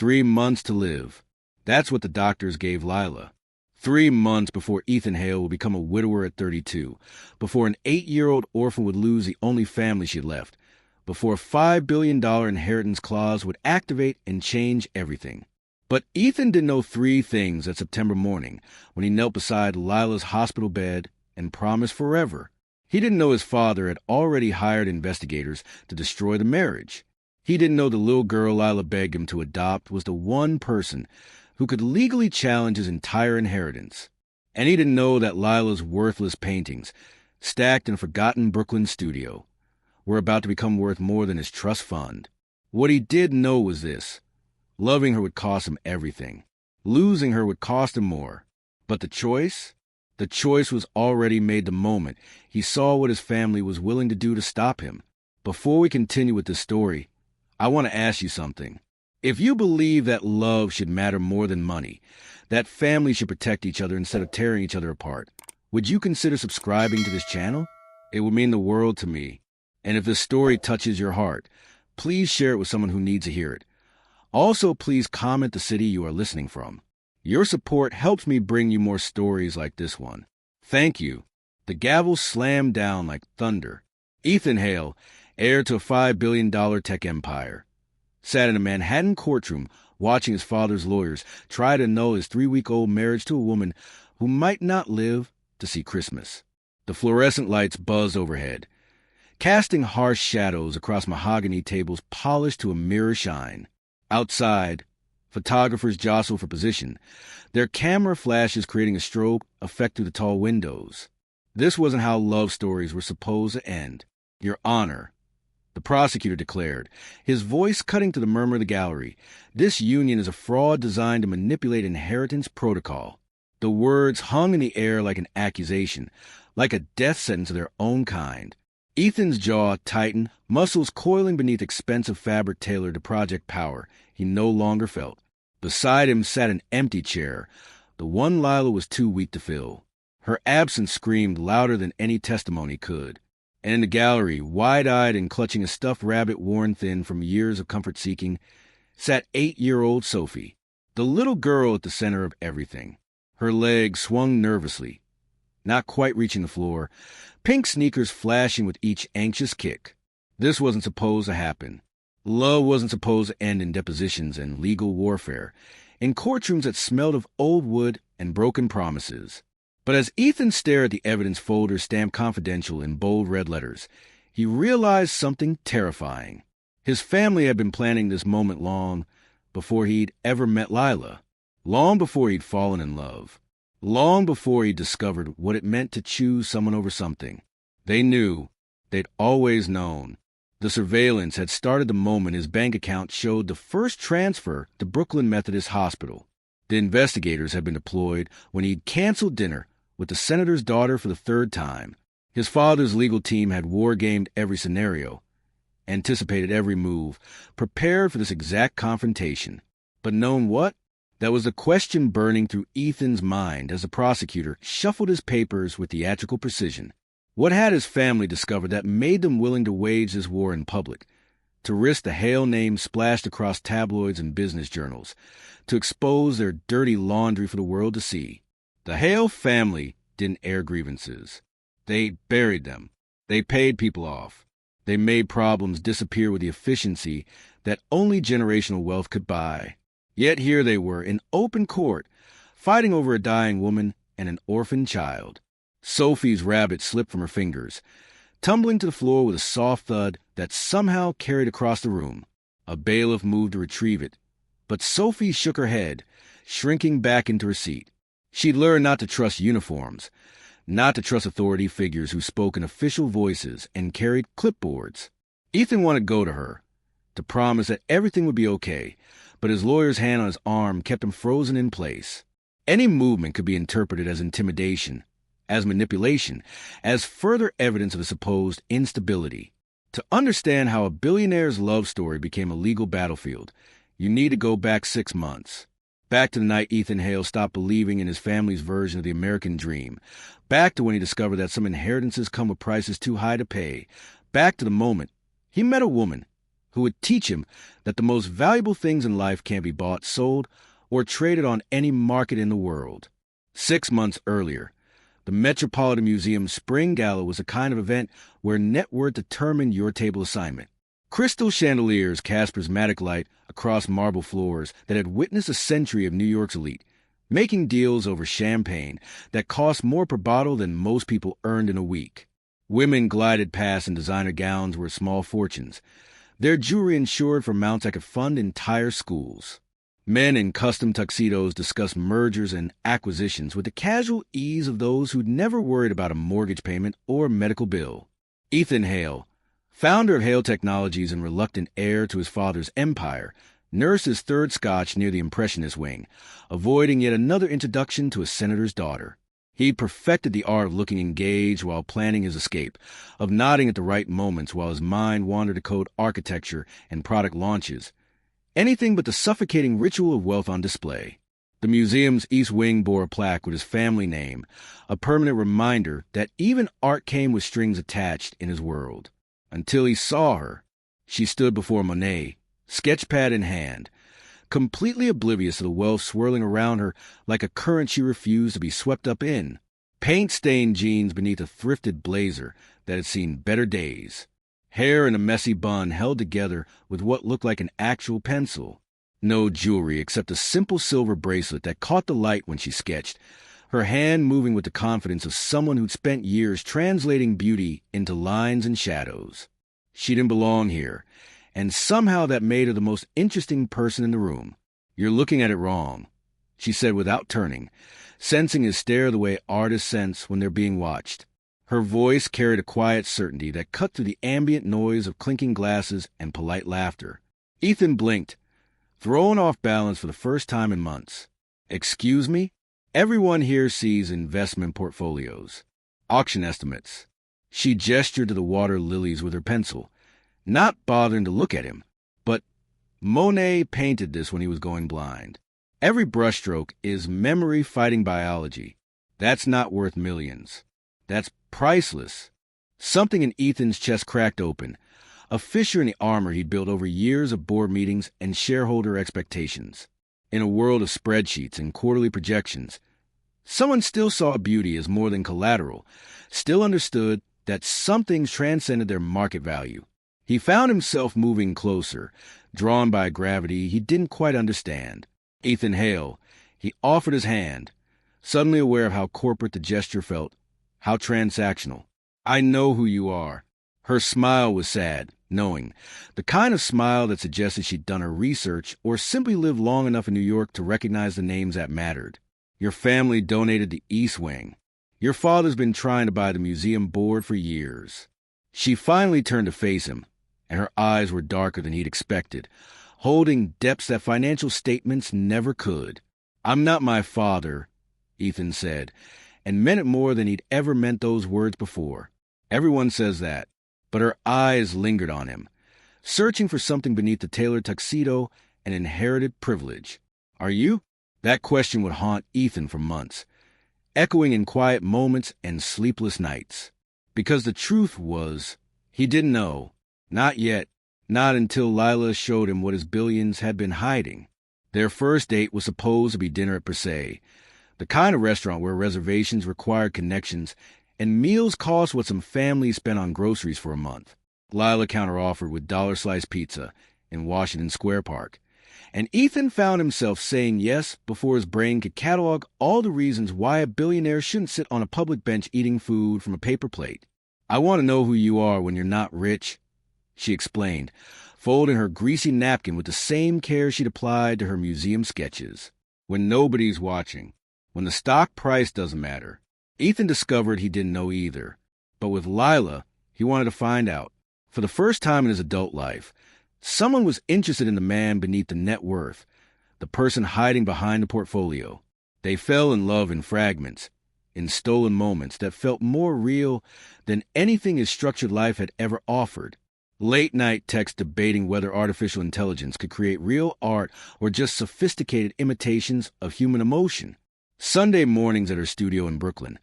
3 months to live. That's what the doctors gave Lila. 3 months before Ethan Hale would become a widower at 32, before an 8-year-old orphan would lose the only family she had left, before a $5 billion inheritance clause would activate and change everything. But Ethan didn't know 3 things that September morning when he knelt beside Lila's hospital bed and promised forever. He didn't know his father had already hired investigators to destroy the marriage. He didn't know the little girl Lila begged him to adopt was the one person who could legally challenge his entire inheritance. And he didn't know that Lila's worthless paintings, stacked in a forgotten Brooklyn studio, were about to become worth more than his trust fund. What he did know was this: loving her would cost him everything. Losing her would cost him more. But the choice? The choice was already made the moment he saw what his family was willing to do to stop him. Before we continue with this story, I want to ask you something. If you believe that love should matter more than money, that families should protect each other instead of tearing each other apart, would you consider subscribing to this channel? It would mean the world to me. And if this story touches your heart, please share it with someone who needs to hear it. Also, please comment the city you are listening from. Your support helps me bring you more stories like this one. Thank you. The gavel slammed down like thunder. Ethan Hale, heir to a $5 billion tech empire, sat in a Manhattan courtroom watching his father's lawyers try to annul his 3-week-old marriage to a woman who might not live to see Christmas. The fluorescent lights buzzed overhead, casting harsh shadows across mahogany tables polished to a mirror shine. Outside, photographers jostled for position, their camera flashes creating a strobe effect through the tall windows. This wasn't how love stories were supposed to end. Your Honor, the prosecutor declared, his voice cutting to the murmur of the gallery, this union is a fraud designed to manipulate inheritance protocol. The words hung in the air like an accusation, like a death sentence of their own kind. Ethan's jaw tightened, muscles coiling beneath expensive fabric tailored to Project Power he no longer felt. Beside him sat an empty chair, the one Lila was too weak to fill. Her absence screamed louder than any testimony could. And in the gallery, wide-eyed and clutching a stuffed rabbit worn thin from years of comfort-seeking, sat 8-year-old Sophie, the little girl at the center of everything. Her legs swung nervously, not quite reaching the floor, pink sneakers flashing with each anxious kick. This wasn't supposed to happen. Love wasn't supposed to end in depositions and legal warfare, in courtrooms that smelled of old wood and broken promises. But as Ethan stared at the evidence folder stamped confidential in bold red letters, he realized something terrifying. His family had been planning this moment long before he'd ever met Lila, long before he'd fallen in love, long before he'd discovered what it meant to choose someone over something. They knew. They'd always known. The surveillance had started the moment his bank account showed the first transfer to Brooklyn Methodist Hospital. The investigators had been deployed when he'd canceled dinner with the senator's daughter for the 3rd time. His father's legal team had war-gamed every scenario, anticipated every move, prepared for this exact confrontation. But known what? That was the question burning through Ethan's mind as the prosecutor shuffled his papers with theatrical precision. What had his family discovered that made them willing to wage this war in public, to risk the Hale name splashed across tabloids and business journals, to expose their dirty laundry for the world to see? The Hale family didn't air grievances. They buried them. They paid people off. They made problems disappear with the efficiency that only generational wealth could buy. Yet here they were, in open court, fighting over a dying woman and an orphaned child. Sophie's rabbit slipped from her fingers, tumbling to the floor with a soft thud that somehow carried across the room. A bailiff moved to retrieve it, but Sophie shook her head, shrinking back into her seat. She'd learned not to trust uniforms, not to trust authority figures who spoke in official voices and carried clipboards. Ethan wanted to go to her, to promise that everything would be okay, but his lawyer's hand on his arm kept him frozen in place. Any movement could be interpreted as intimidation, as manipulation, as further evidence of a supposed instability. To understand how a billionaire's love story became a legal battlefield, you need to go back 6 months. Back to the night Ethan Hale stopped believing in his family's version of the American dream. Back to when he discovered that some inheritances come with prices too high to pay. Back to the moment he met a woman who would teach him that the most valuable things in life can't be bought, sold, or traded on any market in the world. 6 months earlier, the Metropolitan Museum's Spring Gala was a kind of event where net worth determined your table assignment. Crystal chandeliers cast prismatic light across marble floors that had witnessed a century of New York's elite, making deals over champagne that cost more per bottle than most people earned in a week. Women glided past in designer gowns worth small fortunes, their jewelry insured for amounts that could fund entire schools. Men in custom tuxedos discussed mergers and acquisitions with the casual ease of those who'd never worried about a mortgage payment or a medical bill. Ethan Hale, founder of Hale Technologies and reluctant heir to his father's empire, nursed his third scotch near the Impressionist wing, avoiding yet another introduction to a senator's daughter. He'd perfected the art of looking engaged while planning his escape, of nodding at the right moments while his mind wandered to code architecture and product launches. Anything but the suffocating ritual of wealth on display. The museum's East Wing bore a plaque with his family name, a permanent reminder that even art came with strings attached in his world. Until he saw her. She stood before Monet, sketchpad in hand, completely oblivious to the wealth swirling around her like a current she refused to be swept up in. Paint-stained jeans beneath a thrifted blazer that had seen better days. Hair in a messy bun held together with what looked like an actual pencil. No jewelry except a simple silver bracelet that caught the light when she sketched, her hand moving with the confidence of someone who'd spent years translating beauty into lines and shadows. She didn't belong here, and somehow that made her the most interesting person in the room. "You're looking at it wrong," she said without turning, sensing his stare the way artists sense when they're being watched. Her voice carried a quiet certainty that cut through the ambient noise of clinking glasses and polite laughter. Ethan blinked, thrown off balance for the first time in months. "Excuse me? Everyone here sees investment portfolios, auction estimates." She gestured to the water lilies with her pencil, not bothering to look at him. But Monet painted this when he was going blind. Every brushstroke is memory fighting biology. That's not worth millions. That's priceless. Something in Ethan's chest cracked open, a fissure in the armor he'd built over years of board meetings and shareholder expectations. In a world of spreadsheets and quarterly projections, someone still saw beauty as more than collateral, still understood that some things transcended their market value. He found himself moving closer, drawn by a gravity he didn't quite understand. "Ethan Hale," he offered his hand, suddenly aware of how corporate the gesture felt, how transactional. "I know who you are." Her smile was sad, knowing, the kind of smile that suggested she'd done her research or simply lived long enough in New York to recognize the names that mattered. "Your family donated the East Wing. Your father's been trying to buy the museum board for years." She finally turned to face him, and her eyes were darker than he'd expected, holding depths that financial statements never could. "I'm not my father," Ethan said, and meant it more than he'd ever meant those words before. Everyone says that, but her eyes lingered on him, searching for something beneath the tailored tuxedo and inherited privilege. "Are you?" That question would haunt Ethan for months, echoing in quiet moments and sleepless nights. Because the truth was, he didn't know. Not yet. Not until Lila showed him what his billions had been hiding. Their first date was supposed to be dinner at Per Se, the kind of restaurant where reservations required connections and meals cost what some families spent on groceries for a month. Lila counteroffered with dollar-sliced pizza in Washington Square Park, and Ethan found himself saying yes before his brain could catalog all the reasons why a billionaire shouldn't sit on a public bench eating food from a paper plate. "I want to know who you are when you're not rich," she explained, folding her greasy napkin with the same care she'd applied to her museum sketches. "When nobody's watching. When the stock price doesn't matter." Ethan discovered he didn't know either. But with Lila, he wanted to find out. For the first time in his adult life, someone was interested in the man beneath the net worth, the person hiding behind the portfolio. They fell in love in fragments, in stolen moments that felt more real than anything his structured life had ever offered. Late-night texts debating whether artificial intelligence could create real art or just sophisticated imitations of human emotion. Sunday mornings at her studio in Brooklyn,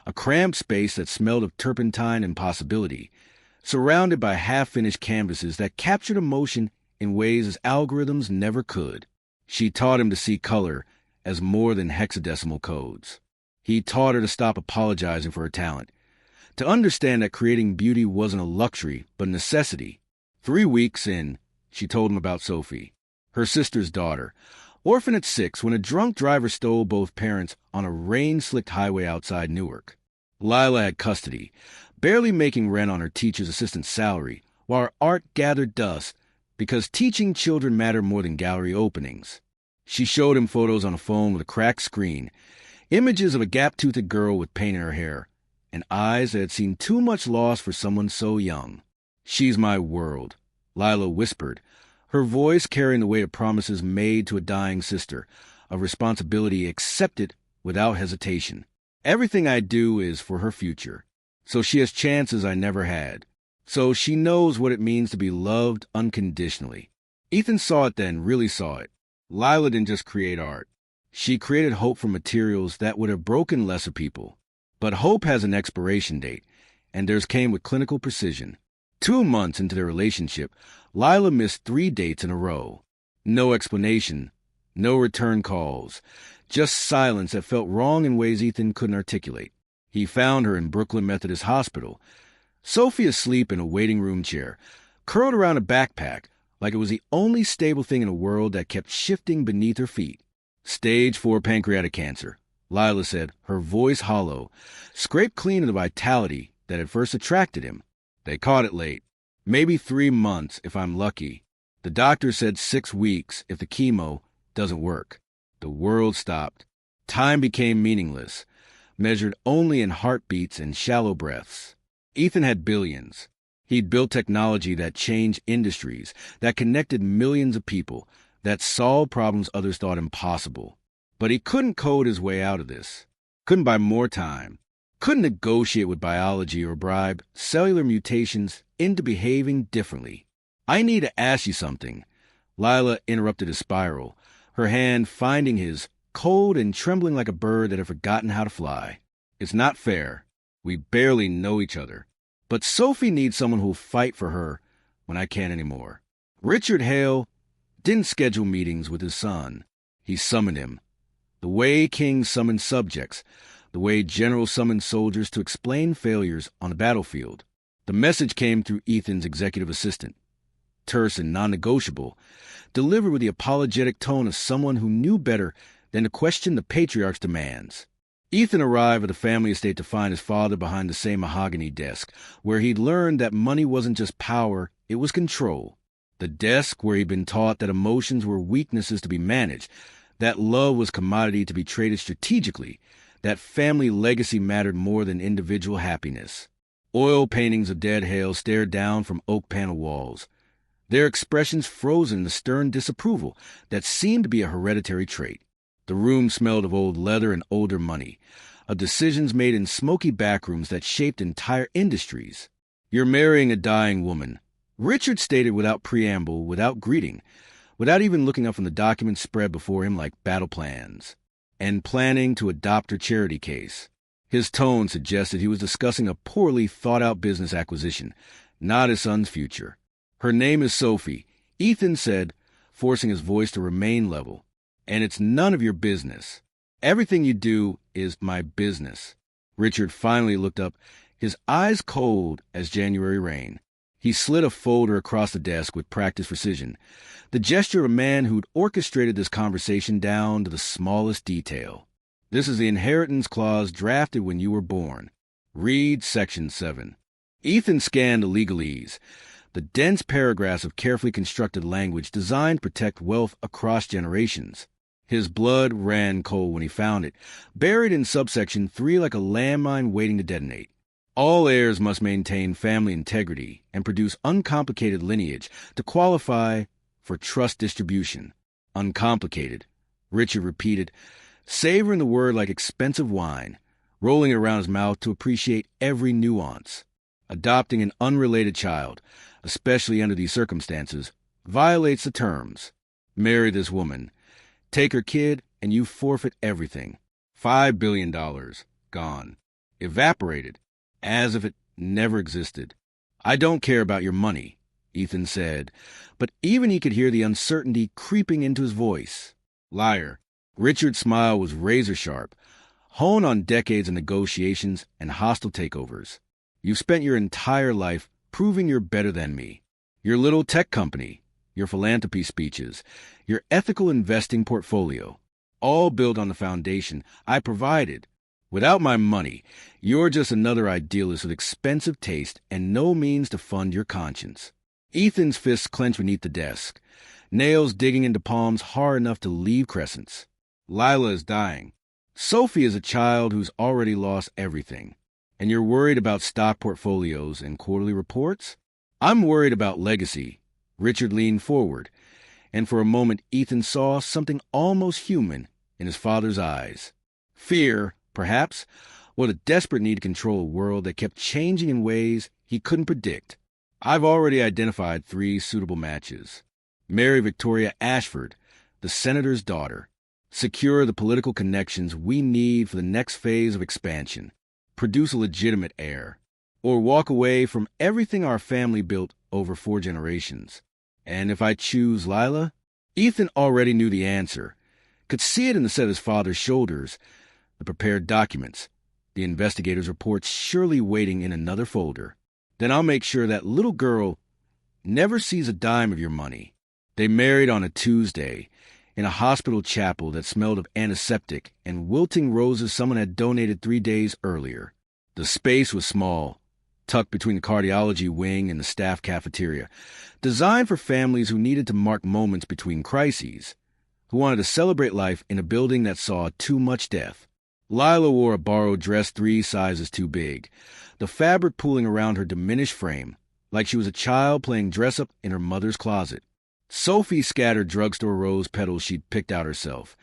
a cramped space that smelled of turpentine and possibility. surrounded by half-finished canvases that captured emotion in ways his algorithms never could. She taught him to see color as more than hexadecimal codes. He taught her to stop apologizing for her talent, to understand that creating beauty wasn't a luxury, but a necessity. 3 weeks in, she told him about Sophie, her sister's daughter, orphaned at 6 when a drunk driver stole both parents on a rain-slicked highway outside Newark. Lila had custody, barely making rent on her teacher's assistant's salary, while her art gathered dust because teaching children mattered more than gallery openings. She showed him photos on a phone with a cracked screen, images of a gap-toothed girl with pain in her hair, and eyes that had seen too much loss for someone so young. "She's my world," Lila whispered, her voice carrying the weight of promises made to a dying sister, of responsibility accepted without hesitation. "Everything I do is for her future, so she has chances I never had, so she knows what it means to be loved unconditionally." Ethan saw it then, really saw it. Lila didn't just create art. She created hope from materials that would have broken lesser people. But hope has an expiration date, and theirs came with clinical precision. 2 months into their relationship, Lila missed 3 dates in a row. No explanation, no return calls, just silence that felt wrong in ways Ethan couldn't articulate. He found her in Brooklyn Methodist Hospital, Sophie asleep in a waiting room chair, curled around a backpack like it was the only stable thing in a world that kept shifting beneath her feet. "Stage 4 pancreatic cancer," Lila said, her voice hollow, scraped clean of the vitality that had first attracted him. "They caught it late. Maybe 3 months if I'm lucky. The doctor said 6 weeks if the chemo doesn't work." The world stopped. Time became meaningless, measured only in heartbeats and shallow breaths. Ethan had billions. He'd built technology that changed industries, that connected millions of people, that solved problems others thought impossible. But he couldn't code his way out of this. Couldn't buy more time. Couldn't negotiate with biology or bribe cellular mutations into behaving differently. "I need to ask you something." Lila interrupted his spiral, her hand finding his, cold and trembling like a bird that had forgotten how to fly. "It's not fair. We barely know each other. But Sophie needs someone who'll fight for her when I can't anymore." Richard Hale didn't schedule meetings with his son. He summoned him. The way kings summon subjects, the way generals summon soldiers to explain failures on the battlefield. The message came through Ethan's executive assistant, terse and non-negotiable, delivered with the apologetic tone of someone who knew better than to question the patriarch's demands. Ethan arrived at the family estate to find his father behind the same mahogany desk, where he'd learned that money wasn't just power, it was control. The desk where he'd been taught that emotions were weaknesses to be managed, that love was commodity to be traded strategically, that family legacy mattered more than individual happiness. Oil paintings of dead Hale stared down from oak panel walls, their expressions frozen in the stern disapproval that seemed to be a hereditary trait. The room smelled of old leather and older money, of decisions made in smoky backrooms that shaped entire industries. "You're marrying a dying woman," Richard stated without preamble, without greeting, without even looking up from the documents spread before him like battle plans, "and planning to adopt her charity case." His tone suggested he was discussing a poorly thought-out business acquisition, not his son's future. "Her name is Sophie," Ethan said, forcing his voice to remain level. "And it's none of your business. Everything you do is my business." Richard finally looked up, his eyes cold as January rain. He slid a folder across the desk with practiced precision, the gesture of a man who'd orchestrated this conversation down to the smallest detail. "This is the inheritance clause drafted when you were born. Read Section 7. Ethan scanned the legalese, the dense paragraphs of carefully constructed language designed to protect wealth across generations. His blood ran cold when he found it, buried in subsection 3 like a landmine waiting to detonate. All heirs must maintain family integrity and produce uncomplicated lineage to qualify for trust distribution. Uncomplicated, Richard repeated, savoring the word like expensive wine, rolling it around his mouth to appreciate every nuance. Adopting an unrelated child, especially under these circumstances, violates the terms. Marry this woman. Take her kid, and you forfeit everything. $5 billion. Gone. Evaporated. As if it never existed. "I don't care about your money," Ethan said, but even he could hear the uncertainty creeping into his voice. "Liar." Richard's smile was razor-sharp, honed on decades of negotiations and hostile takeovers. "You've spent your entire life proving you're better than me. Your little tech company, your philanthropy speeches, your ethical investing portfolio, all built on the foundation I provided. Without my money, you're just another idealist with expensive taste and no means to fund your conscience." Ethan's fists clenched beneath the desk, nails digging into palms hard enough to leave crescents. "Lila is dying. Sophie is a child who's already lost everything. And you're worried about stock portfolios and quarterly reports? I'm worried about legacy." Richard leaned forward, and for a moment Ethan saw something almost human in his father's eyes. Fear, perhaps, or the desperate need to control a world that kept changing in ways he couldn't predict. "I've already identified 3 suitable matches. Marry Victoria Ashford, the senator's daughter. Secure the political connections we need for the next phase of expansion. Produce a legitimate heir. Or walk away from everything our family built over 4 generations. And if I choose Lila?" Ethan already knew the answer, could see it in the set of his father's shoulders, the prepared documents, the investigator's reports surely waiting in another folder. "Then I'll make sure that little girl never sees a dime of your money." They married on a Tuesday, in a hospital chapel that smelled of antiseptic and wilting roses someone had donated 3 days earlier. The space was small, tucked between the cardiology wing and the staff cafeteria, designed for families who needed to mark moments between crises, who wanted to celebrate life in a building that saw too much death. Lila wore a borrowed dress 3 sizes too big, the fabric pooling around her diminished frame, like she was a child playing dress-up in her mother's closet. Sophie scattered drugstore rose petals she'd picked out herself,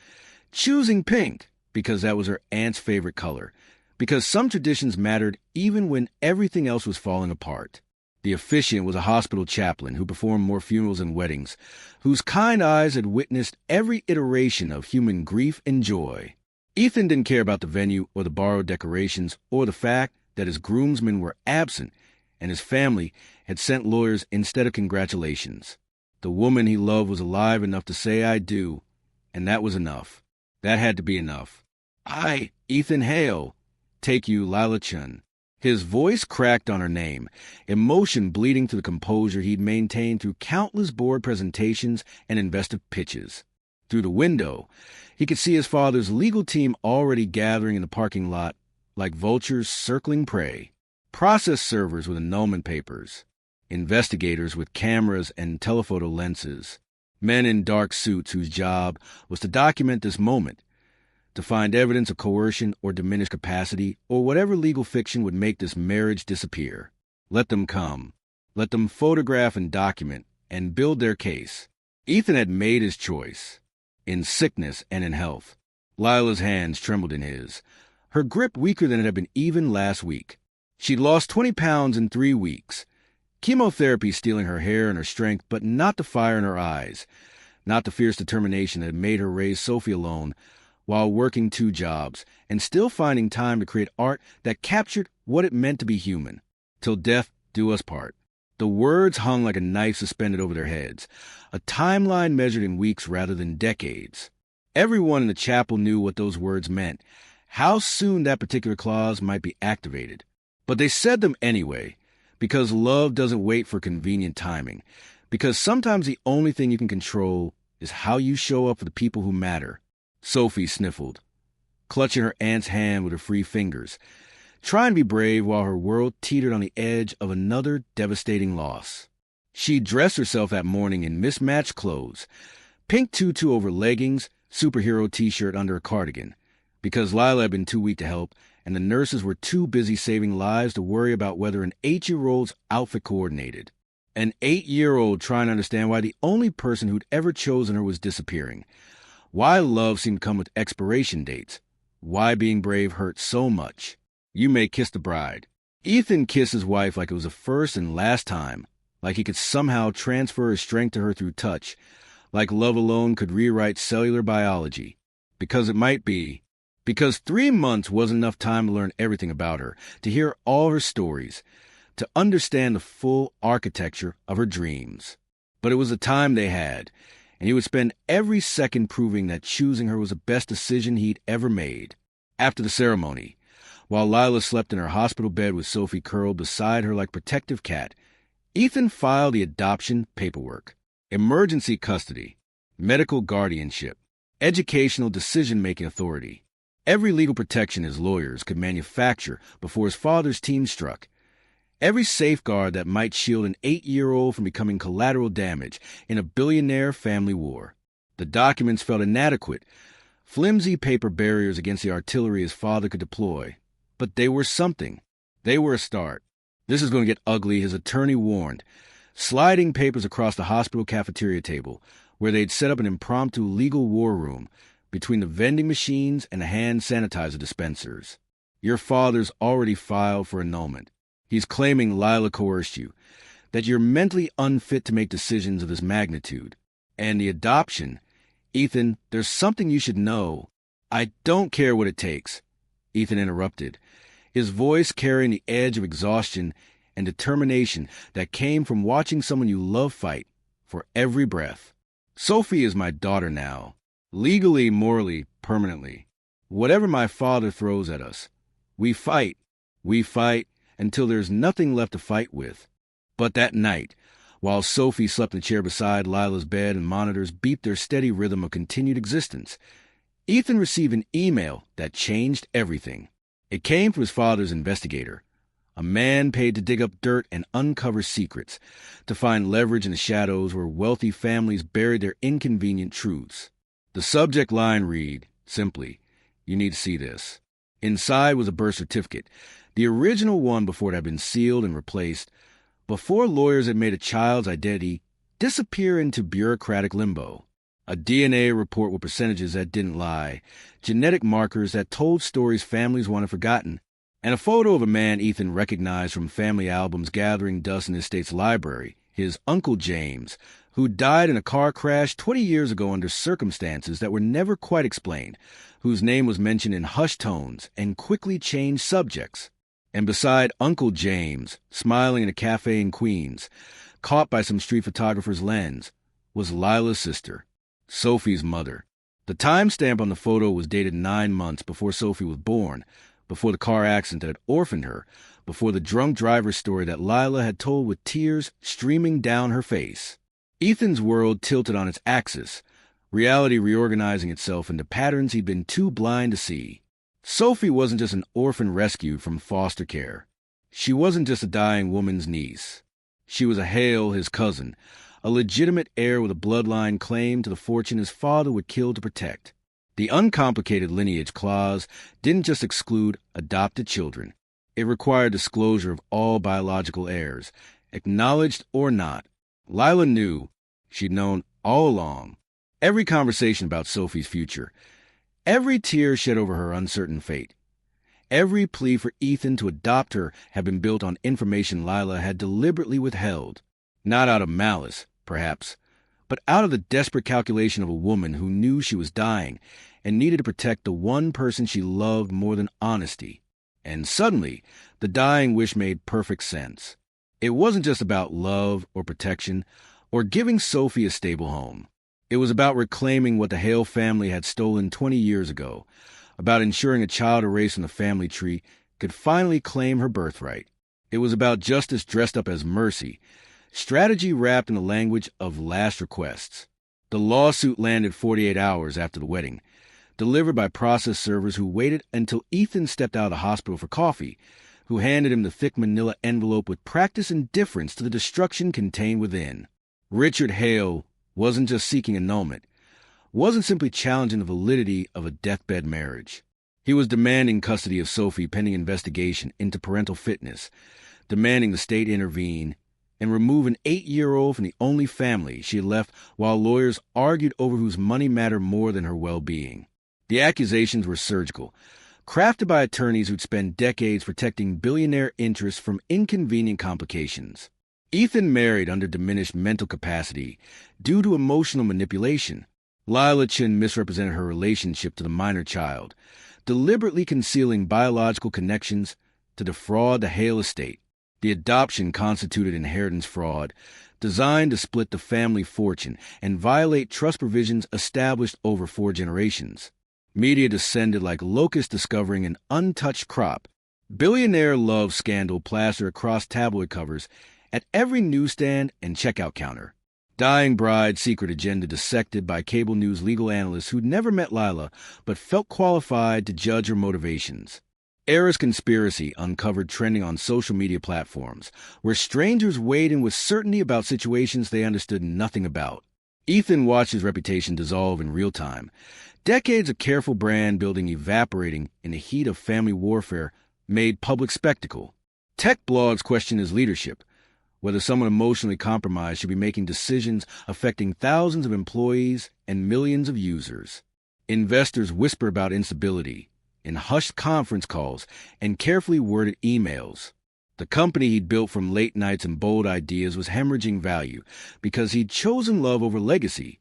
choosing pink because that was her aunt's favorite color, because some traditions mattered even when everything else was falling apart. The officiant was a hospital chaplain who performed more funerals and weddings, whose kind eyes had witnessed every iteration of human grief and joy. Ethan didn't care about the venue or the borrowed decorations or the fact that his groomsmen were absent and his family had sent lawyers instead of congratulations. The woman he loved was alive enough to say "I do," and that was enough. That had to be enough. "I, Ethan Hale, take you, Lila Chun." His voice cracked on her name, emotion bleeding through the composure he'd maintained through countless board presentations and investor pitches. Through the window, he could see his father's legal team already gathering in the parking lot like vultures circling prey. Process servers with annulment papers. Investigators with cameras and telephoto lenses. Men in dark suits whose job was to document this moment, to find evidence of coercion or diminished capacity or whatever legal fiction would make this marriage disappear. Let them come. Let them photograph and document and build their case. Ethan had made his choice, in sickness and in health. Lila's hands trembled in his, her grip weaker than it had been even last week. She'd lost 20 pounds in 3 weeks. Chemotherapy stealing her hair and her strength, but not the fire in her eyes, not the fierce determination that had made her raise Sophie alone while working 2 jobs and still finding time to create art that captured what it meant to be human. "Till death do us part." The words hung like a knife suspended over their heads, a timeline measured in weeks rather than decades. Everyone in the chapel knew what those words meant, how soon that particular clause might be activated. But they said them anyway, because love doesn't wait for convenient timing, because sometimes the only thing you can control is how you show up for the people who matter. Sophie sniffled, clutching her aunt's hand with her free fingers, trying to be brave while her world teetered on the edge of another devastating loss. She dressed herself that morning in mismatched clothes, pink tutu over leggings, superhero t-shirt under a cardigan, because Lila had been too weak to help, and the nurses were too busy saving lives to worry about whether an 8-year-old's outfit coordinated. An 8-year-old trying to understand why the only person who'd ever chosen her was disappearing, why love seemed to come with expiration dates, why being brave hurt so much. "You may kiss the bride." Ethan kissed his wife like it was the first and last time, like he could somehow transfer his strength to her through touch, like love alone could rewrite cellular biology. Because it might be. Because 3 months wasn't enough time to learn everything about her, to hear all her stories. to understand the full architecture of her dreams. But it was the time they had, and he would spend every second proving that choosing her was the best decision he'd ever made. After the ceremony, while Lila slept in her hospital bed with Sophie curled beside her like a protective cat, Ethan filed the adoption paperwork. Emergency custody, medical guardianship, educational decision-making authority. Every legal protection his lawyers could manufacture before his father's team struck. Every safeguard that might shield an 8-year-old from becoming collateral damage in a billionaire family war. The documents felt inadequate, flimsy paper barriers against the artillery his father could deploy. But they were something. They were a start. This is going to get ugly, his attorney warned, sliding papers across the hospital cafeteria table, where they'd set up an impromptu legal war room between the vending machines and the hand sanitizer dispensers. Your father's already filed for annulment. He's claiming Lila coerced you, that you're mentally unfit to make decisions of this magnitude. And the adoption, Ethan, there's something you should know. I don't care what it takes, Ethan interrupted, his voice carrying the edge of exhaustion and determination that came from watching someone you love fight for every breath. Sophie is my daughter now, legally, morally, permanently. Whatever my father throws at us, we fight until there's nothing left to fight with. But that night, while Sophie slept in the chair beside Lila's bed and monitors beeped their steady rhythm of continued existence, Ethan received an email that changed everything. It came from his father's investigator, a man paid to dig up dirt and uncover secrets, to find leverage in the shadows where wealthy families buried their inconvenient truths. The subject line read, simply, "You need to see this." Inside was a birth certificate, the original one before it had been sealed and replaced, before lawyers had made a child's identity disappear into bureaucratic limbo. A DNA report with percentages that didn't lie, genetic markers that told stories families wanted forgotten, and a photo of a man Ethan recognized from family albums gathering dust in his state's library, his Uncle James, who died in a car crash 20 years ago under circumstances that were never quite explained, whose name was mentioned in hushed tones and quickly changed subjects. And beside Uncle James, smiling in a cafe in Queens, caught by some street photographer's lens, was Lila's sister, Sophie's mother. The timestamp on the photo was dated 9 months before Sophie was born, before the car accident that had orphaned her, before the drunk driver's story that Lila had told with tears streaming down her face. Ethan's world tilted on its axis, reality reorganizing itself into patterns he'd been too blind to see. Sophie wasn't just an orphan rescued from foster care. She wasn't just a dying woman's niece. She was a Hale, his cousin, a legitimate heir with a bloodline claim to the fortune his father would kill to protect. The uncomplicated lineage clause didn't just exclude adopted children. It required disclosure of all biological heirs, acknowledged or not. Lila knew. She'd known all along. Every conversation about Sophie's future, every tear shed over her uncertain fate, every plea for Ethan to adopt her had been built on information Lila had deliberately withheld. Not out of malice, perhaps, but out of the desperate calculation of a woman who knew she was dying and needed to protect the one person she loved more than honesty. And suddenly, the dying wish made perfect sense. It wasn't just about love or protection or giving Sophie a stable home. It was about reclaiming what the Hale family had stolen 20 years ago, about ensuring a child erased from the family tree could finally claim her birthright. It was about justice dressed up as mercy, strategy wrapped in the language of last requests. The lawsuit landed 48 hours after the wedding, delivered by process servers who waited until Ethan stepped out of the hospital for coffee, who handed him the thick manila envelope with practiced indifference to the destruction contained within. Richard Hale wasn't just seeking annulment, wasn't simply challenging the validity of a deathbed marriage. He was demanding custody of Sophie pending investigation into parental fitness, demanding the state intervene and remove an 8-year-old from the only family she had left while lawyers argued over whose money mattered more than her well-being. The accusations were surgical, crafted by attorneys who'd spent decades protecting billionaire interests from inconvenient complications. Ethan married under diminished mental capacity due to emotional manipulation. Lila Chin misrepresented her relationship to the minor child, deliberately concealing biological connections to defraud the Hale estate. The adoption constituted inheritance fraud, designed to split the family fortune and violate trust provisions established over 4 generations. Media descended like locusts discovering an untouched crop. Billionaire love scandal plastered across tabloid covers at every newsstand and checkout counter. Dying bride secret agenda dissected by cable news legal analysts who'd never met Lila but felt qualified to judge her motivations. Heiress conspiracy uncovered trending on social media platforms, where strangers weighed in with certainty about situations they understood nothing about. Ethan watched his reputation dissolve in real time. Decades of careful brand building evaporating in the heat of family warfare made public spectacle. Tech blogs questioned his leadership, whether someone emotionally compromised should be making decisions affecting thousands of employees and millions of users. Investors whisper about instability in hushed conference calls and carefully worded emails. The company he'd built from late nights and bold ideas was hemorrhaging value because he'd chosen love over legacy,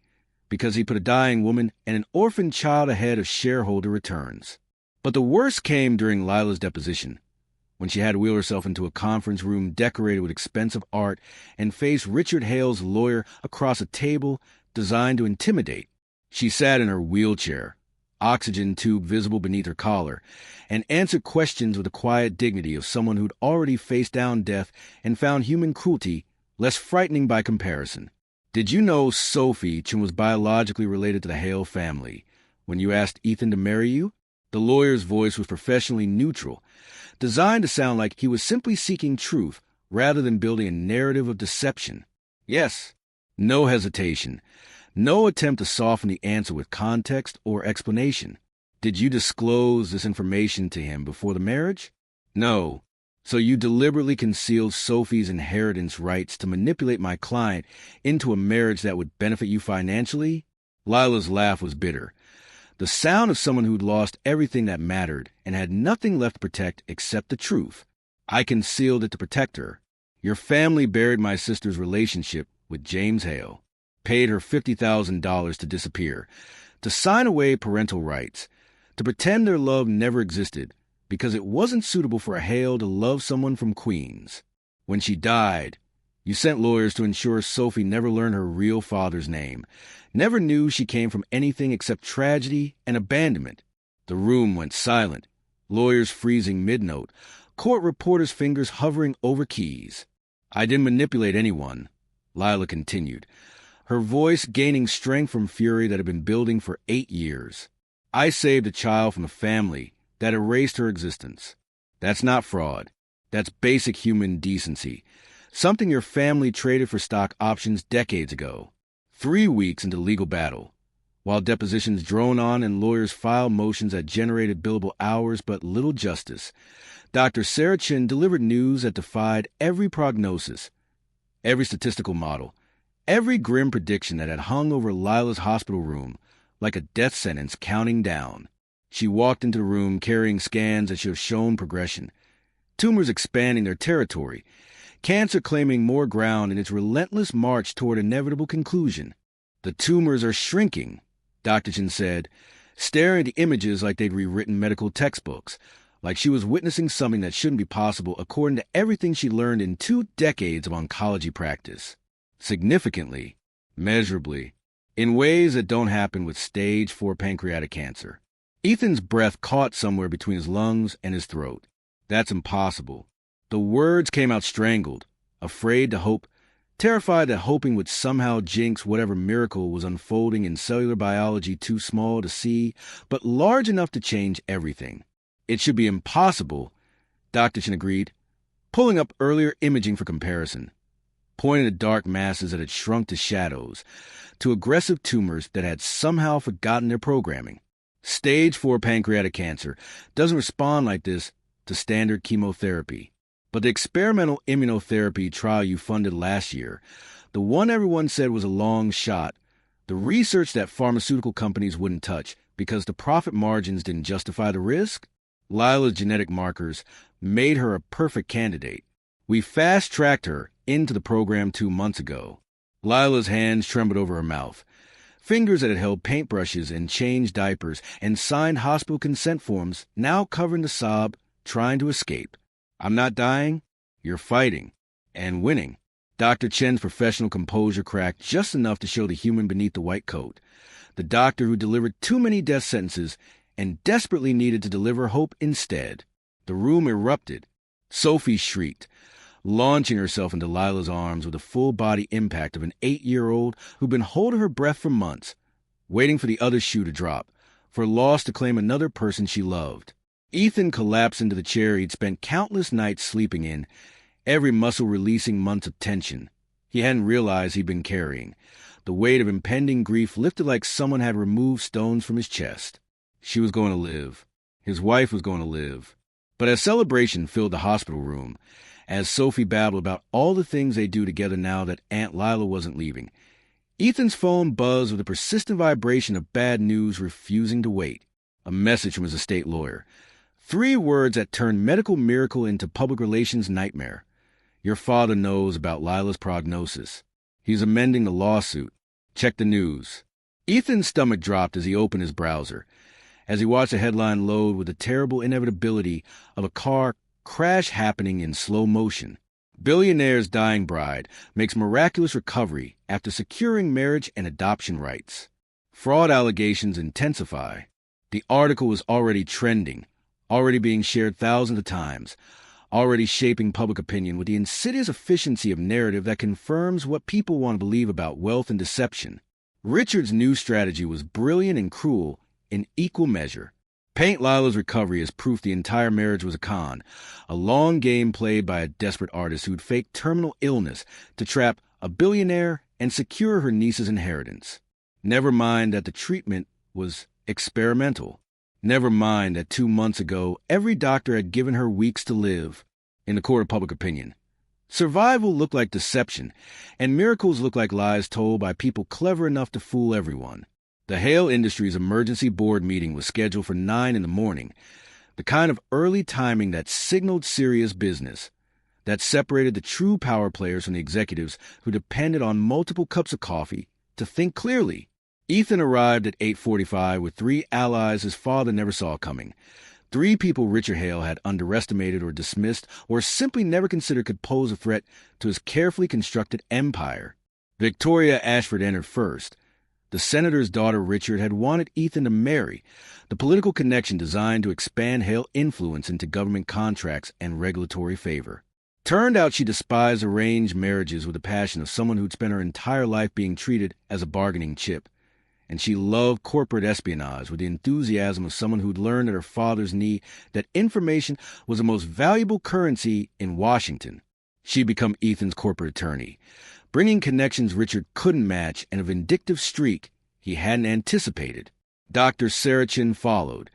because he put a dying woman and an orphaned child ahead of shareholder returns. But the worst came during Lila's deposition, when she had to wheel herself into a conference room decorated with expensive art and face Richard Hale's lawyer across a table designed to intimidate. She sat in her wheelchair, oxygen tube visible beneath her collar, and answered questions with the quiet dignity of someone who'd already faced down death and found human cruelty less frightening by comparison. Did you know Sophie was biologically related to the Hale family when you asked Ethan to marry you? The lawyer's voice was professionally neutral, designed to sound like he was simply seeking truth rather than building a narrative of deception. Yes, no hesitation, no attempt to soften the answer with context or explanation. Did you disclose this information to him before the marriage? No. So you deliberately concealed Sophie's inheritance rights to manipulate my client into a marriage that would benefit you financially? Lila's laugh was bitter. The sound of someone who'd lost everything that mattered and had nothing left to protect except the truth. I concealed it to protect her. Your family buried my sister's relationship with James Hale, paid her $50,000 to disappear, to sign away parental rights, to pretend their love never existed because it wasn't suitable for a Hale to love someone from Queens. When she died, you sent lawyers to ensure Sophie never learned her real father's name, never knew she came from anything except tragedy and abandonment. The room went silent, lawyers freezing mid-note, court reporters' fingers hovering over keys. I didn't manipulate anyone, Lila continued, her voice gaining strength from fury that had been building for 8 years. I saved a child from a family that erased her existence. That's not fraud. That's basic human decency. Something your family traded for stock options decades ago. 3 weeks into legal battle, while depositions drone on and lawyers file motions that generated billable hours but little justice, Dr. Sarah Chin delivered news that defied every prognosis, every statistical model, every grim prediction that had hung over Lila's hospital room like a death sentence counting down. She walked into the room carrying scans that should have shown progression, tumors expanding their territory, cancer claiming more ground in its relentless march toward inevitable conclusion. The tumors are shrinking, Dr. Chin said, staring at the images like they'd rewritten medical textbooks, like she was witnessing something that shouldn't be possible according to everything she learned in 2 decades of oncology practice. Significantly, measurably, in ways that don't happen with stage 4 pancreatic cancer. Ethan's breath caught somewhere between his lungs and his throat. That's impossible. The words came out strangled, afraid to hope, terrified that hoping would somehow jinx whatever miracle was unfolding in cellular biology too small to see, but large enough to change everything. It should be impossible, Dr. Chin agreed, pulling up earlier imaging for comparison, pointing to dark masses that had shrunk to shadows, to aggressive tumors that had somehow forgotten their programming. Stage 4 pancreatic cancer doesn't respond like this to standard chemotherapy. But the experimental immunotherapy trial you funded last year, the one everyone said was a long shot, the research that pharmaceutical companies wouldn't touch because the profit margins didn't justify the risk, Lila's genetic markers made her a perfect candidate. We fast-tracked her into the program 2 months ago. Lila's hands trembled over her mouth. Fingers that had held paintbrushes and changed diapers and signed hospital consent forms now covering the sob, trying to escape. I'm not dying? You're fighting. And winning. Dr. Chen's professional composure cracked just enough to show the human beneath the white coat. The doctor who delivered too many death sentences and desperately needed to deliver hope instead. The room erupted. Sophie shrieked, launching herself into Lila's arms with the full-body impact of an 8-year-old who'd been holding her breath for months, waiting for the other shoe to drop, for loss to claim another person she loved. Ethan collapsed into the chair he'd spent countless nights sleeping in, every muscle releasing months of tension he hadn't realized he'd been carrying. The weight of impending grief lifted like someone had removed stones from his chest. She was going to live. His wife was going to live. But as celebration filled the hospital room, as Sophie babbled about all the things they'd do together now that Aunt Lila wasn't leaving, Ethan's phone buzzed with a persistent vibration of bad news refusing to wait. A message from his estate lawyer. 3 words that turned medical miracle into public relations nightmare. Your father knows about Lila's prognosis. He's amending the lawsuit. Check the news. Ethan's stomach dropped as he opened his browser, as he watched the headline load with the terrible inevitability of a car crash happening in slow motion. Billionaire's dying bride makes miraculous recovery after securing marriage and adoption rights. Fraud allegations intensify. The article was already trending, already being shared thousands of times, already shaping public opinion with the insidious efficiency of narrative that confirms what people want to believe about wealth and deception. Richard's new strategy was brilliant and cruel in equal measure. Paint Lila's recovery as proof the entire marriage was a con, a long game played by a desperate artist who'd faked terminal illness to trap a billionaire and secure her niece's inheritance. Never mind that the treatment was experimental. Never mind that 2 months ago, every doctor had given her weeks to live. In the court of public opinion, survival looked like deception, and miracles looked like lies told by people clever enough to fool everyone. The Hale Industries emergency board meeting was scheduled for 9 in the morning, the kind of early timing that signaled serious business, that separated the true power players from the executives who depended on multiple cups of coffee to think clearly. Ethan arrived at 8:45 with 3 allies his father never saw coming, 3 people Richard Hale had underestimated or dismissed or simply never considered could pose a threat to his carefully constructed empire. Victoria Ashford entered first. The senator's daughter Richard had wanted Ethan to marry, the political connection designed to expand Hale influence into government contracts and regulatory favor. Turned out she despised arranged marriages with the passion of someone who'd spent her entire life being treated as a bargaining chip. And she loved corporate espionage with the enthusiasm of someone who'd learned at her father's knee that information was the most valuable currency in Washington. She'd become Ethan's corporate attorney, bringing connections Richard couldn't match and a vindictive streak he hadn't anticipated. Dr. Sarachin followed,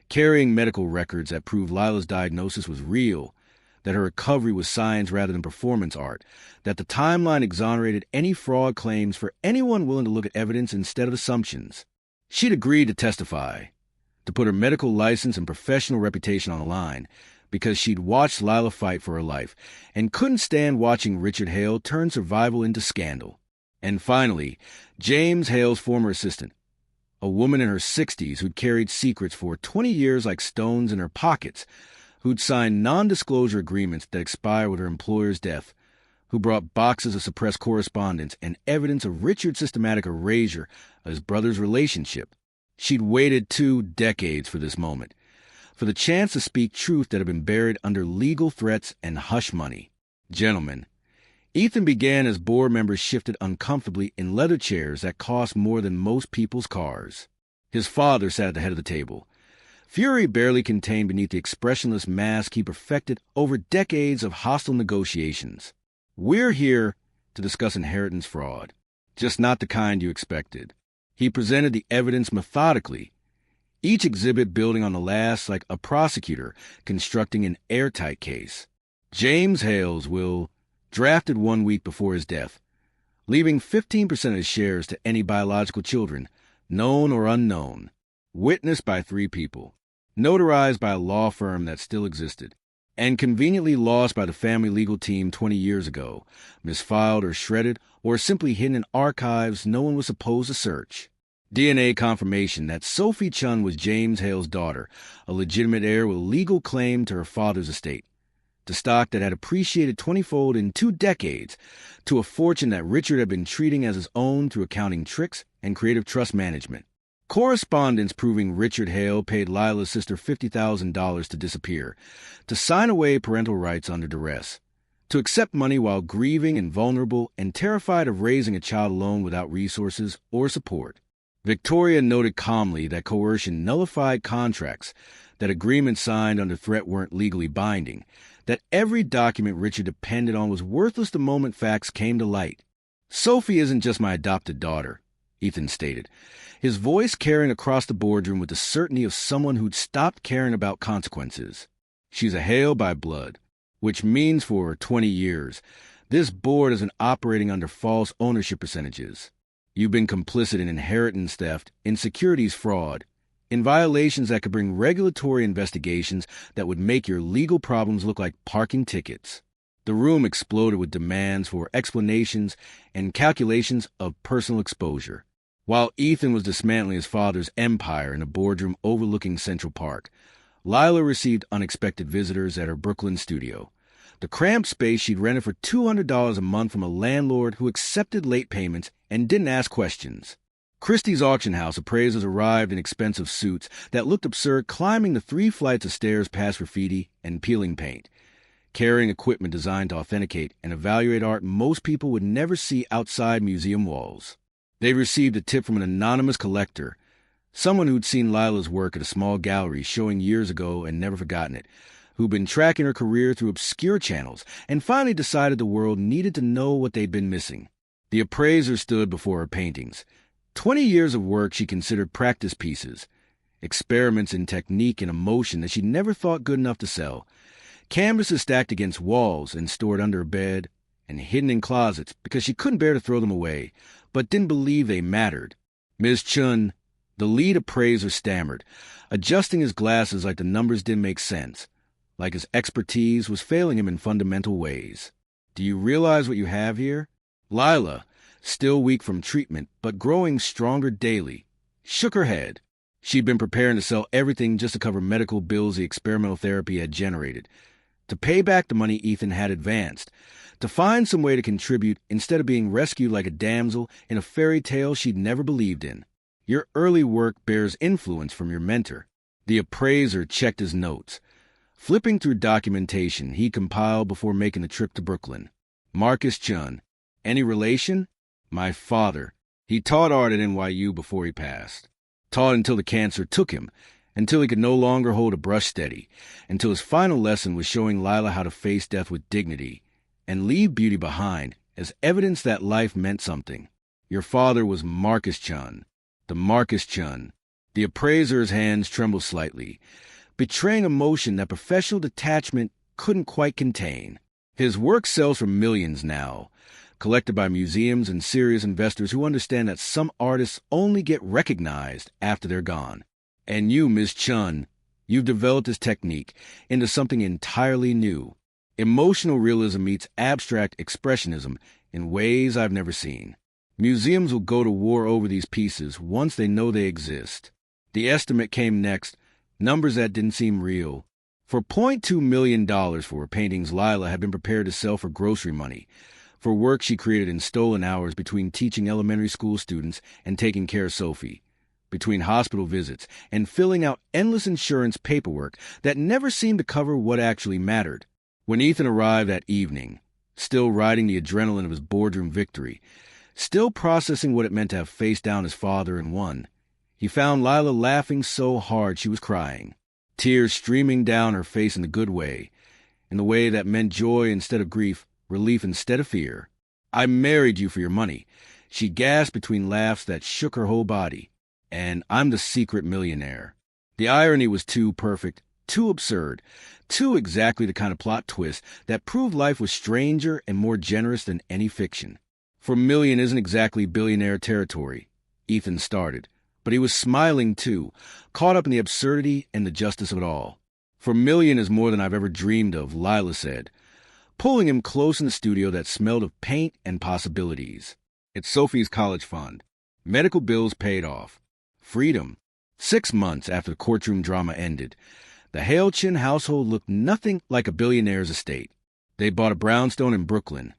carrying medical records that proved Lila's diagnosis was real, that her recovery was science rather than performance art, that the timeline exonerated any fraud claims for anyone willing to look at evidence instead of assumptions. She'd agreed to testify, to put her medical license and professional reputation on the line, because she'd watched Lila fight for her life and couldn't stand watching Richard Hale turn survival into scandal. And finally, James Hale's former assistant, a woman in her 60s who'd carried secrets for 20 years like stones in her pockets, who'd signed non-disclosure agreements that expired with her employer's death, who brought boxes of suppressed correspondence and evidence of Richard's systematic erasure of his brother's relationship. She'd waited 2 decades for this moment, for the chance to speak truth that had been buried under legal threats and hush money. Gentlemen, Ethan began as board members shifted uncomfortably in leather chairs that cost more than most people's cars. His father sat at the head of the table, fury barely contained beneath the expressionless mask he perfected over decades of hostile negotiations. We're here to discuss inheritance fraud, just not the kind you expected. He presented the evidence methodically, each exhibit building on the last like a prosecutor constructing an airtight case. James Hale's will, drafted 1 week before his death, leaving 15% of his shares to any biological children, known or unknown, witnessed by 3 people, notarized by a law firm that still existed, and conveniently lost by the family legal team 20 years ago, misfiled or shredded, or simply hidden in archives no one was supposed to search. DNA confirmation that Sophie Chun was James Hale's daughter, a legitimate heir with a legal claim to her father's estate. to stock that had appreciated 20-fold in 2 decades, to a fortune that Richard had been treating as his own through accounting tricks and creative trust management. Correspondence proving Richard Hale paid Lila's sister $50,000 to disappear, to sign away parental rights under duress, to accept money while grieving and vulnerable and terrified of raising a child alone without resources or support. Victoria noted calmly that coercion nullified contracts, that agreements signed under threat weren't legally binding, that every document Richard depended on was worthless the moment facts came to light. "Sophie isn't just my adopted daughter," Ethan stated, his voice carrying across the boardroom with the certainty of someone who'd stopped caring about consequences. "She's a Hale by blood, which means for 20 years, this board isn't operating under false ownership percentages. You've been complicit in inheritance theft, in securities fraud, in violations that could bring regulatory investigations that would make your legal problems look like parking tickets." The room exploded with demands for explanations and calculations of personal exposure. While Ethan was dismantling his father's empire in a boardroom overlooking Central Park, Lila received unexpected visitors at her Brooklyn studio. The cramped space she'd rented for $200 a month from a landlord who accepted late payments and didn't ask questions. Christie's auction house appraisers arrived in expensive suits that looked absurd climbing the 3 flights of stairs past graffiti and peeling paint, carrying equipment designed to authenticate and evaluate art most people would never see outside museum walls. They received a tip from an anonymous collector, someone who'd seen Lila's work at a small gallery showing years ago and never forgotten it, who'd been tracking her career through obscure channels and finally decided the world needed to know what they'd been missing. The appraiser stood before her paintings. 20 years of work she considered practice pieces, experiments in technique and emotion that she never thought good enough to sell, canvases stacked against walls and stored under her bed and hidden in closets because she couldn't bear to throw them away, but didn't believe they mattered. "Ms. Chun," the lead appraiser stammered, adjusting his glasses like the numbers didn't make sense, like his expertise was failing him in fundamental ways. "Do you realize what you have here?" Lila, still weak from treatment but growing stronger daily, shook her head. She'd been preparing to sell everything just to cover medical bills the experimental therapy had generated, to pay back the money Ethan had advanced, to find some way to contribute instead of being rescued like a damsel in a fairy tale she'd never believed in. "Your early work bears influence from your mentor." The appraiser checked his notes, flipping through documentation he compiled before making the trip to Brooklyn. "Marcus Chun. Any relation?" "My father. He taught art at NYU before he passed. Taught until the cancer took him, until he could no longer hold a brush steady, until his final lesson was showing Lila how to face death with dignity and leave beauty behind as evidence that life meant something. Your father was Marcus Chun. The Marcus Chun." The appraiser's hands trembled slightly, betraying emotion that professional detachment couldn't quite contain. "His work sells for millions now, collected by museums and serious investors who understand that some artists only get recognized after they're gone. And you, Ms. Chun, you've developed this technique into something entirely new. Emotional realism meets abstract expressionism in ways I've never seen. Museums will go to war over these pieces once they know they exist." The estimate came next, numbers that didn't seem real. For $0.2 million for paintings Lila had been prepared to sell for grocery money, for work she created in stolen hours between teaching elementary school students and taking care of Sophie, between hospital visits and filling out endless insurance paperwork that never seemed to cover what actually mattered. When Ethan arrived that evening, still riding the adrenaline of his boardroom victory, still processing what it meant to have faced down his father and won, he found Lila laughing so hard she was crying, tears streaming down her face in the good way, in the way that meant joy instead of grief, relief instead of fear. "I married you for your money," she gasped between laughs that shook her whole body. "And I'm the secret millionaire." The irony was too perfect, too absurd, too exactly the kind of plot twist that proved life was stranger and more generous than any fiction. "For million isn't exactly billionaire territory," Ethan started, but he was smiling too, caught up in the absurdity and the justice of it all. "For million is more than I've ever dreamed of," Lila said, pulling him close in the studio that smelled of paint and possibilities. "It's Sophie's college fund. Medical bills paid off. Freedom." 6 months after the courtroom drama ended, The Hale-Chin household looked nothing like a billionaire's estate. They bought a brownstone in Brooklyn,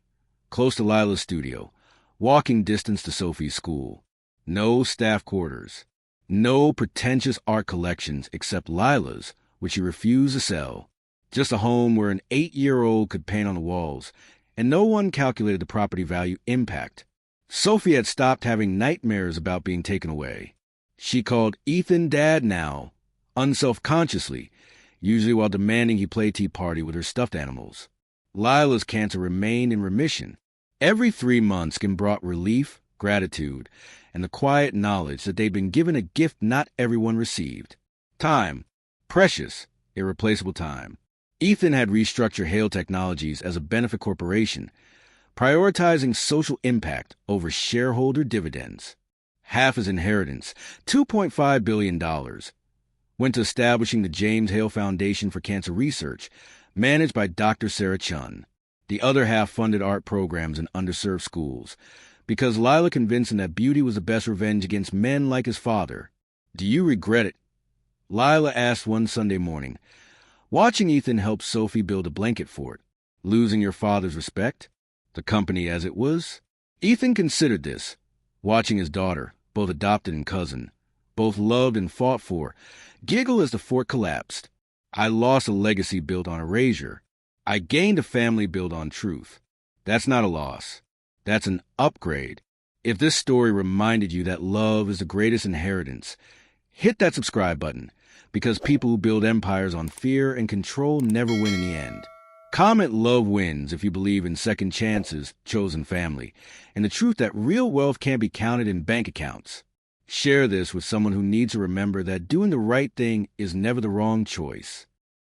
close to Lila's studio, walking distance to Sophie's school. No staff quarters. No pretentious art collections except Lila's, which she refused to sell. Just a home where an 8-year-old could paint on the walls, and no one calculated the property value impact. Sophie had stopped having nightmares about being taken away. She called Ethan Dad now, unselfconsciously, usually while demanding he play tea party with her stuffed animals. Lila's cancer remained in remission. Every 3 months Kim brought relief, gratitude, and the quiet knowledge that they'd been given a gift not everyone received. Time. Precious, irreplaceable time. Ethan had restructured Hale Technologies as a benefit corporation, prioritizing social impact over shareholder dividends. Half his inheritance, $2.5 billion, went to establishing the James Hale Foundation for Cancer Research, managed by Dr. Sarah Chun. The other half funded art programs in underserved schools, because Lila convinced him that beauty was the best revenge against men like his father. Do you regret it? Lila asked one Sunday morning, watching Ethan help Sophie build a blanket fort. Losing your father's respect? The company as it was? Ethan considered this, watching his daughter, both adopted and cousin, both loved and fought for, giggle as the fort collapsed. I lost a legacy built on erasure. I gained a family built on truth. That's not a loss. That's an upgrade. If this story reminded you that love is the greatest inheritance, hit that subscribe button, because people who build empires on fear and control never win in the end. Comment love wins if you believe in second chances, chosen family, and the truth that real wealth can't be counted in bank accounts. Share this with someone who needs to remember that doing the right thing is never the wrong choice.